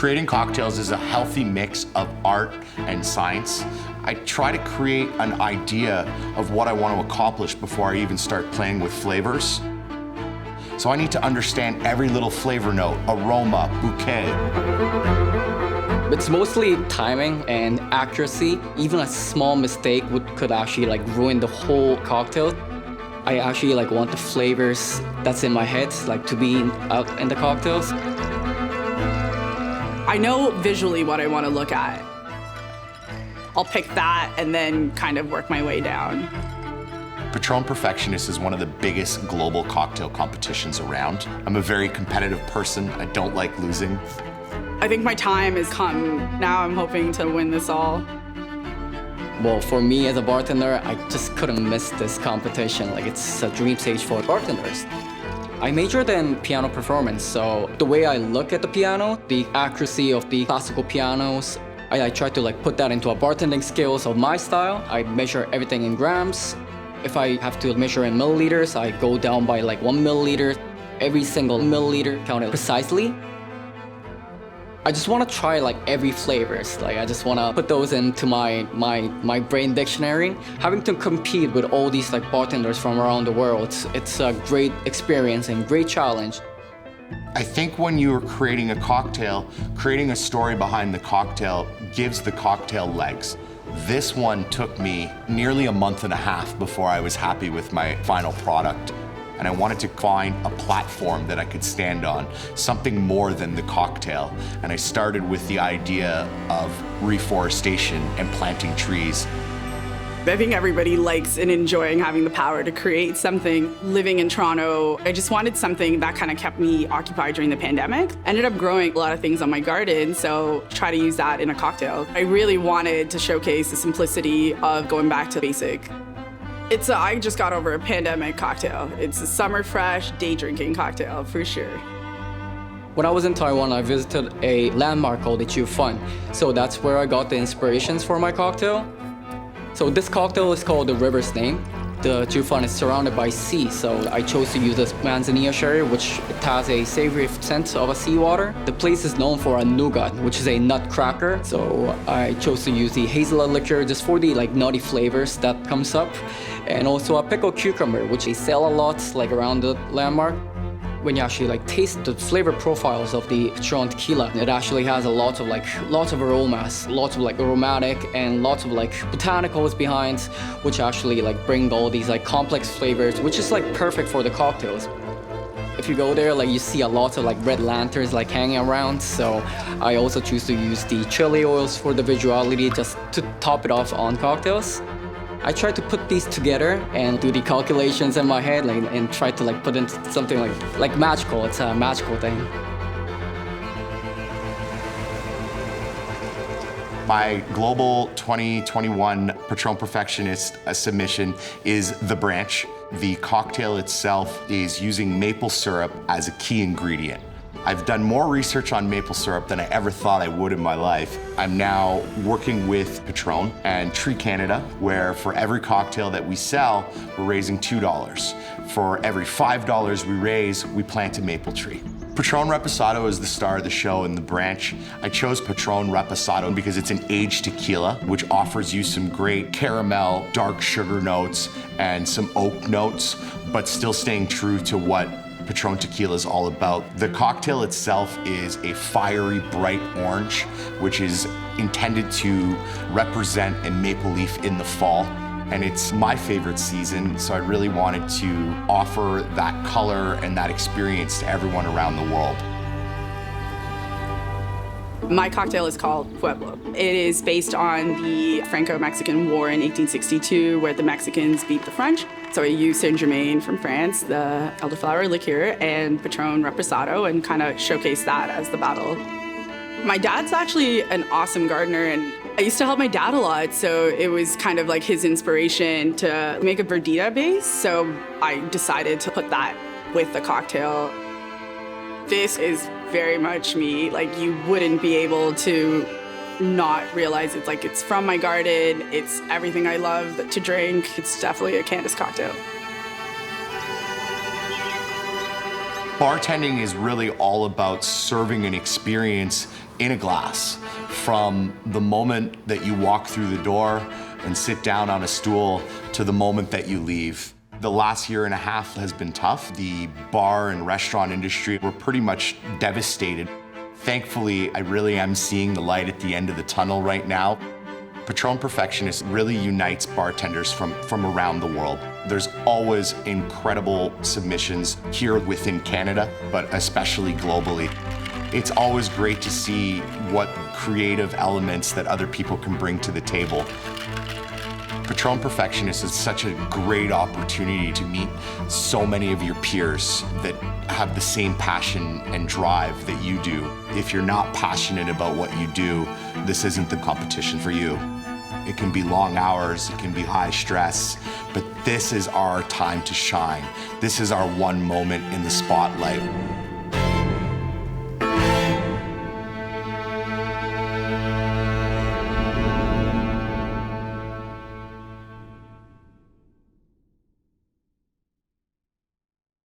Creating cocktails is a healthy mix of art and science. I try to create an idea of what I want to accomplish before I even start playing with flavors. So I need to understand every little flavor note, aroma, bouquet. It's mostly timing and accuracy. Even a small mistake could actually ruin the whole cocktail. I actually want the flavors that's in my head to be out in the cocktails. I know visually what I want to look at. I'll pick that and then kind of work my way down. Patrón Perfectionists is one of the biggest global cocktail competitions around. I'm a very competitive person. I don't like losing. I think my time has come. Now I'm hoping to win this all. Well, for me as a bartender, I just couldn't miss this competition. It's a dream stage for bartenders. I majored in piano performance, so the way I look at the piano, the accuracy of the classical pianos, I try to put that into a bartending skills of my style. I measure everything in grams. If I have to measure in milliliters, I go down by 1 milliliter. Every single milliliter counted precisely. I just want to try every flavors. I just want to put those into my brain dictionary. Having to compete with all these bartenders from around the world, it's a great experience and great challenge. I think when you are creating a cocktail, creating a story behind the cocktail gives the cocktail legs. This one took me nearly a month and a half before I was happy with my final product. And I wanted to find a platform that I could stand on, something more than the cocktail. And I started with the idea of reforestation and planting trees. I think everybody likes and enjoying having the power to create something. Living in Toronto, I just wanted something that kind of kept me occupied during the pandemic. Ended up growing a lot of things on my garden, so try to use that in a cocktail. I really wanted to showcase the simplicity of going back to basic. I just got over a pandemic cocktail. It's a summer fresh, day drinking cocktail for sure. When I was in Taiwan, I visited a landmark called the Chiu Fun. So that's where I got the inspirations for my cocktail. So this cocktail is called the River's Name. The Chiu Fun is surrounded by sea, so I chose to use this manzanilla sherry, which has a savory scent of a seawater. The place is known for a nougat, which is a nut cracker. So I chose to use the hazelnut liqueur just for the nutty flavors that comes up. And also a pickled cucumber, which they sell a lot around the landmark. When you actually taste the flavor profiles of the Patrón tequila, it actually has lots of aromas, lots of aromatic and lots of botanicals behind, which actually bring all these complex flavors, which is perfect for the cocktails. If you go there, you see a lot of red lanterns hanging around. So I also choose to use the chili oils for the visuality just to top it off on cocktails. I try to put these together and do the calculations in my head and try to put into something like magical. It's a magical thing. My global 2021 Patrón Perfectionist submission is The Branch. The cocktail itself is using maple syrup as a key ingredient. I've done more research on maple syrup than I ever thought I would in my life. I'm now working with Patrón and Tree Canada, where for every cocktail that we sell, we're raising $2. For every $5 we raise, we plant a maple tree. Patrón Reposado is the star of the show in The Branch. I chose Patrón Reposado because it's an aged tequila, which offers you some great caramel, dark sugar notes, and some oak notes, but still staying true to what Patrón tequila is all about. The cocktail itself is a fiery, bright orange, which is intended to represent a maple leaf in the fall. And it's my favorite season, so I really wanted to offer that color and that experience to everyone around the world. My cocktail is called Pueblo. It is based on the Franco-Mexican War in 1862, where the Mexicans beat the French. So I use Saint-Germain from France, the elderflower liqueur, and Patrón Reposado, and kind of showcase that as the battle. My dad's actually an awesome gardener, and I used to help my dad a lot, so it was kind of his inspiration to make a verdita base, so I decided to put that with the cocktail. This is very much me. You wouldn't be able to not realize it's from my garden, it's everything I love to drink. It's definitely a Candace cocktail. Bartending is really all about serving an experience in a glass from the moment that you walk through the door and sit down on a stool to the moment that you leave. The last year and a half has been tough. The bar and restaurant industry were pretty much devastated. Thankfully, I really am seeing the light at the end of the tunnel right now. Patrón Perfectionists really unites bartenders from around the world. There's always incredible submissions here within Canada, but especially globally. It's always great to see what creative elements that other people can bring to the table. Patrón Perfectionists is such a great opportunity to meet so many of your peers that have the same passion and drive that you do. If you're not passionate about what you do, this isn't the competition for you. It can be long hours, it can be high stress, but this is our time to shine. This is our one moment in the spotlight.